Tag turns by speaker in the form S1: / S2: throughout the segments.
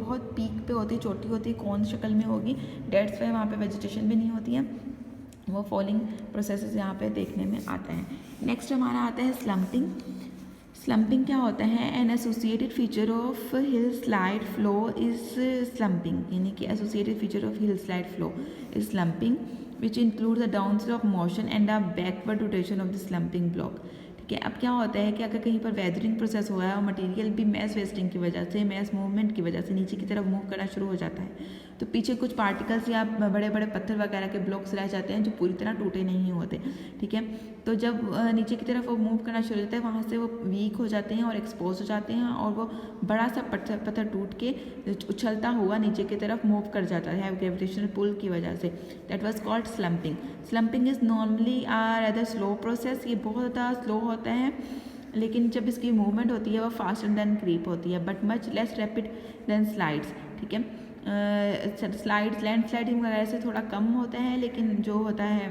S1: बहुत पीक पे होती है, चोटी होती है, कौन शक्ल में होगी, डेट्स पे वहाँ पे वेजिटेशन भी नहीं होती है, वो फॉलिंग प्रोसेसेस यहाँ पे देखने में आता है। नेक्स्ट हमारा आता है स्लम्पिंग। स्लम्पिंग क्या होता है? An associated feature of hill slide flow is slumping, यानी कि associated feature of hill slide flow is slumping which include the downslope motion and the backward rotation of the slumping block. ठीक है, अब क्या होता है कि अगर कहीं पर वेदरिंग प्रोसेस हुआ है और मटेरियल भी मैस वेस्टिंग की वजह से, मैस मूवमेंट की वजह से नीचे की तरफ मूव करना शुरू हो जाता है, तो पीछे कुछ पार्टिकल्स या बड़े बड़े पत्थर वगैरह के ब्लॉक्स रह जाते हैं जो पूरी तरह टूटे नहीं होते। ठीक है, तो जब नीचे की तरफ वो मूव करना शुरू हो जाता है, वहाँ से वो वीक हो जाते हैं और एक्सपोज हो जाते हैं और वो बड़ा सा पत्थर टूट के उछलता हुआ नीचे की तरफ मूव कर जाता है ग्रेविटेशनल पुल की वजह से। That was called slumping. Slumping is normally rather slow process, ये बहुत ज़्यादा स्लो होता है, लेकिन जब इसकी मूवमेंट होती है वो फास्टर देन क्रीप होती है, but much less rapid than slides. ठीक है, स्लाइड्स लैंड स्लाइडिंग वगैरह से थोड़ा कम होता है, लेकिन जो होता है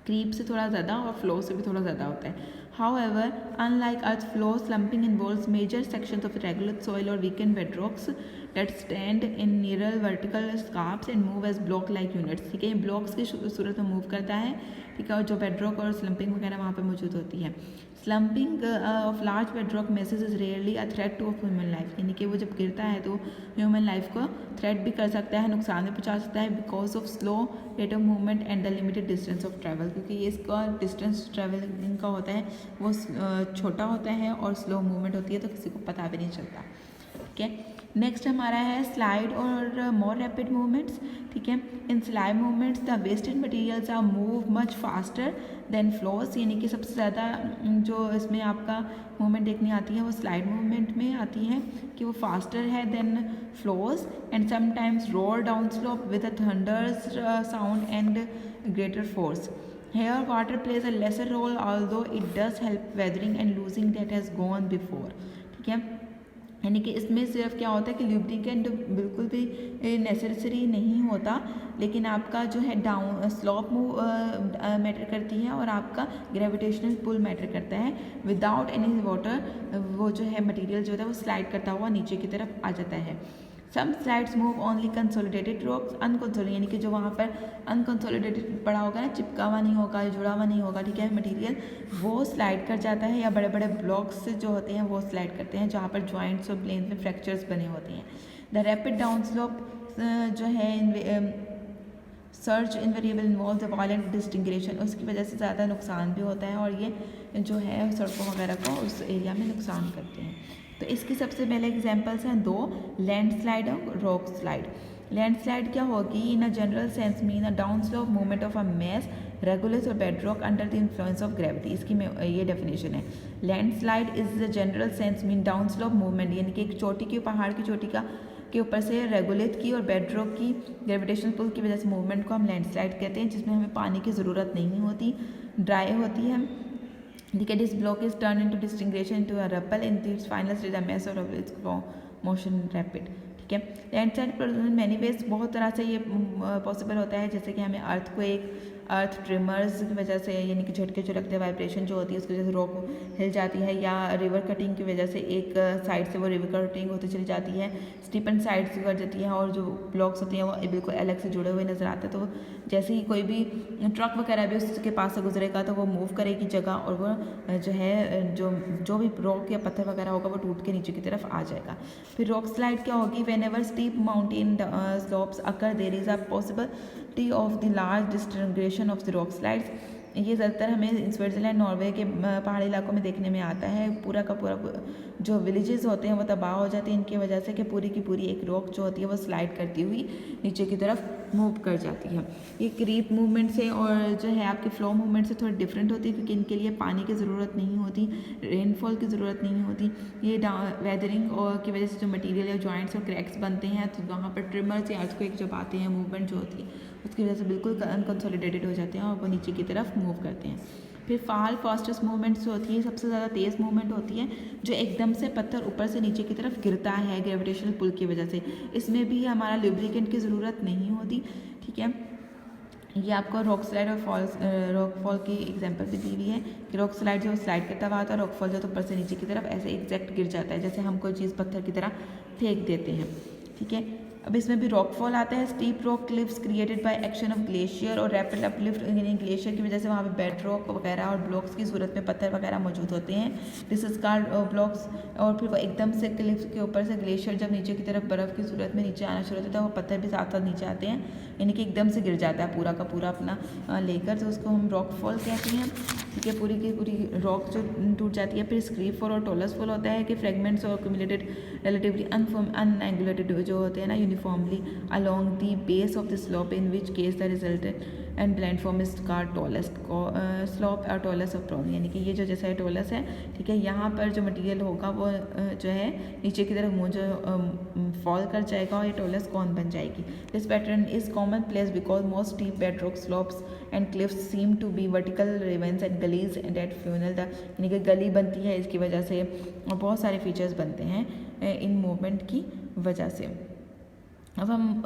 S1: क्रीप से थोड़ा ज़्यादा और फ्लो से भी थोड़ा ज़्यादा होता है। However, unlike earth flow, slumping involves major sections of irregular soil or weakened bedrocks that stand in nearer vertical scarps and move as block-like units। ठीक है, ब्लॉक्स की सूरत में मूव करता है। ठीक है, और जो बेडरॉक और स्लम्पिंग वगैरह वहाँ पे मौजूद होती है। Slumping of large bedrock masses is rarely a threat to of human life, यानी कि वो जब गिरता है तो ह्यूमन लाइफ को थ्रेट भी कर सकता है, नुकसान भी पहुँचा सकता है, because of slow rate of movement and the limited distance of travel, क्योंकि ये इसका डिस्टेंस ट्रैवलिंग का होता है वो छोटा होता है और स्लो मूवमेंट होती है, तो किसी को पता भी नहीं चलता। ठीक है, नेक्स्ट हमारा है स्लाइड और मोर रैपिड मूवमेंट्स। ठीक है, in slide movements the wasted materials are move much faster than flows, यानी कि सबसे ज़्यादा जो इसमें आपका मूवमेंट देखने आती है वो स्लाइड मूवमेंट में आती है कि वो फास्टर है than flows and sometimes roll down slope with a thunderous sound and greater force. Here water plays a lesser role although it does help weathering and losing that has gone before। ठीक है, यानी कि इसमें सिर्फ क्या होता है कि ल्यूब्रिकेंट बिल्कुल भी नेसेसरी नहीं होता, लेकिन आपका जो है डाउन स्लोप मैटर करती है और आपका ग्रेविटेशनल पुल मैटर करता है। विदाउट एनी वाटर वो जो है मटेरियल जो होता है वो स्लाइड करता हुआ नीचे की तरफ आ जाता है। Some slides move only consolidated rocks, unconsolidated यानी कि जो वहाँ पर अनकंसोलिडेटेड पड़ा होगा ना, चिपका हुआ नहीं होगा, जुड़ा हुआ नहीं होगा, ठीक है, मटेरियल वो स्लाइड कर जाता है, या बड़े बड़े ब्लॉक्स जो होते हैं वो स्लाइड करते हैं जहाँ पर जॉइंट्स और प्लेन्स में फ्रैक्चर्स बने होते हैं। द रैपिड डाउन स्लोप जो है सर्च invariable involve the violent disintegration, उसकी वजह से ज़्यादा नुकसान भी होता है और ये जो है सड़कों वगैरह को उस एरिया में नुकसान करते हैं। तो इसकी सबसे पहले एग्जांपल्स हैं दो, लैंडस्लाइड और रॉक स्लाइड। लैंडस्लाइड क्या होगी? In a general sense mean a down slope movement of a mass regolith or bedrock under the influence of gravity. इसकी ये डेफिनेशन है। Landslide is the general sense mean down slope movement, यानी कि एक चोटी की, पहाड़ की चोटी के ऊपर से रेगुलेट की और बेडरॉक की ग्रेविटेशनल पुल की वजह से मूवमेंट को हम लैंडस्लाइड कहते हैं, जिसमें हमें पानी की ज़रूरत नहीं होती, ड्राई होती है। ठीक है, this block is turn into disintegration into a rubble in its final stage a mass और इट्स मोशन रैपिड। ठीक है, लैंडस्लाइड मैनी वेज बहुत तरह से ये पॉसिबल होता है, जैसे कि हमें अर्थ ट्रिमर्स की वजह से, यानी कि झटके जो लगते हैं, वाइब्रेशन जो होती है उसकी वजह से रॉक हिल जाती है, या रिवर कटिंग की वजह से एक साइड से वो रिवर कटिंग होती चली जाती है, स्टीपन साइड से कर जाती है और जो ब्लॉक्स होती हैं वो बिल्कुल अलग से जुड़े हुए नजर आते हैं। तो जैसे ही कोई भी ट्रक वगैरह भी उसके पास से गुजरेगा तो वो मूव करेगी जगह, और वो जो है जो भी रॉक या पत्थर वगैरह होगा वो टूट के नीचे की तरफ आ जाएगा। फिर रॉक स्लाइड क्या होगी? Whenever steep mountain slopes occur there is a possibility of the large disintegration of the rock slides. ये ज़्यादातर हमें स्विट्ज़रलैंड, नॉर्वे के पहाड़ी इलाकों में देखने में आता है। पूरा का पूरा जो विलेजेस होते हैं वो तबाह हो जाते हैं इनकी वजह से कि पूरी की पूरी एक रॉक जो होती है वो स्लाइड करती हुई नीचे की तरफ मूव कर जाती है। ये क्रीप मूवमेंट से और जो है आपके फ्लो मूवमेंट से थोड़ी डिफरेंट होती है, क्योंकि इनके लिए पानी की ज़रूरत नहीं होती, रेनफॉल की ज़रूरत नहीं होती। ये वेदरिंग और की वजह से जो मटीरियल या जॉइंट्स और क्रैक्स बनते हैं, तो वहाँ पर ट्रिमर्स या अर्थक्वेक जब आते हैं, मूवमेंट जो होती है उसकी वजह से बिल्कुल अनकंसोलिडेटेड हो जाते हैं और वो नीचे की तरफ मूव करते हैं। फिर फाल फास्टेस्ट मूवमेंट्स होती है, सबसे ज़्यादा तेज़ मूवमेंट होती है, जो एकदम से पत्थर ऊपर से नीचे की तरफ गिरता है ग्रेविटेशनल पुल की वजह से। इसमें भी हमारा लुब्रिकेंट की ज़रूरत नहीं होती। ठीक है, ये आपको रॉक स्लाइड और रॉक फॉल की एग्जांपल भी दी हुई है कि रॉक स्लाइड जो स्लाइड करता हुआ आता है, रॉक फॉल जो तो ऊपर से नीचे की तरफ ऐसे एग्जैक्ट गिर जाता है, जैसे हम कोई चीज़ पत्थर की तरह फेंक देते हैं। ठीक है। अब इसमें भी रॉकफॉल आता है। Steep rock cliffs created by action of glacier और रैपिड अपलिफ्ट, यानी ग्लेशियर की वजह से वहाँ पे बेड रॉक वगैरह और ब्लॉक्स की सूरत में पत्थर वगैरह मौजूद होते हैं। This is called blocks. और फिर वो एकदम से क्लिफ्स के ऊपर से ग्लेशियर जब नीचे की तरफ बर्फ़ की सूरत में नीचे आना शुरू होता है, वो पत्थर भी साथ साथ नीचे आते हैं, यानी कि एकदम से गिर जाता है पूरा का पूरा अपना लेकर, तो उसको हम रॉकफॉल कहते हैं। ठीक है, पूरी की पूरी रॉक जो टूट जाती है। फिर स्क्रीप फॉल और टॉलस फॉल होता है कि फ्रेगमेंट्स और एक्यूमुलेटेड रिलेटिवली अनएंगुलेटेड जो होते हैं ना uniformly along the base of the slope, in which case the resultant and landform is called tallest slope और tallest of prone, यानी कि ये जो जैसा टॉलस है, ठीक है, यहाँ पर जो मटेरियल होगा वो जो है नीचे की तरफ मुँह जो फॉल कर जाएगा और ये टॉलस कौन बन जाएगी। This pattern is commonplace because most steep bedrock slopes and cliffs seem to be vertical ravines and gullies and at funnel, यानी कि गली बनती है इसकी वजह से, और बहुत सारे फीचर्स बनते हैं इन मूवमेंट की वजह से। अब हम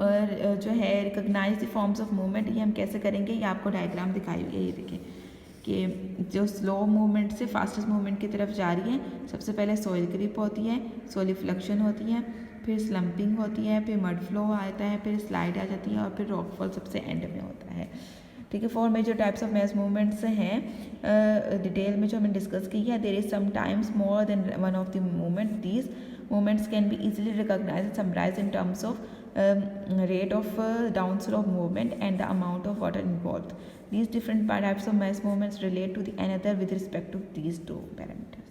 S1: जो है recognize the forms of movement, ये हम कैसे करेंगे, ये आपको डायग्राम दिखाई हुई है, ये देखिए कि जो स्लो मूवमेंट से फास्टेस्ट मूवमेंट की तरफ जा रही है, सबसे पहले सॉइल क्रीप होती है, सोलिफ्लेक्शन होती है, फिर स्लम्पिंग होती है, फिर मड फ्लो आता है, फिर स्लाइड आ जाती है और फिर रॉकफॉल सबसे एंड में होता है। ठीक है, 4 major types of mass movements हैं डिटेल में जो हमने डिस्कस की है। There is sometimes more than one of the movement. These movements can be easily recognized and summarized in terms of rate of downslope movement and the amount of water involved. These different types of mass movements relate to the another with respect to these two parameters.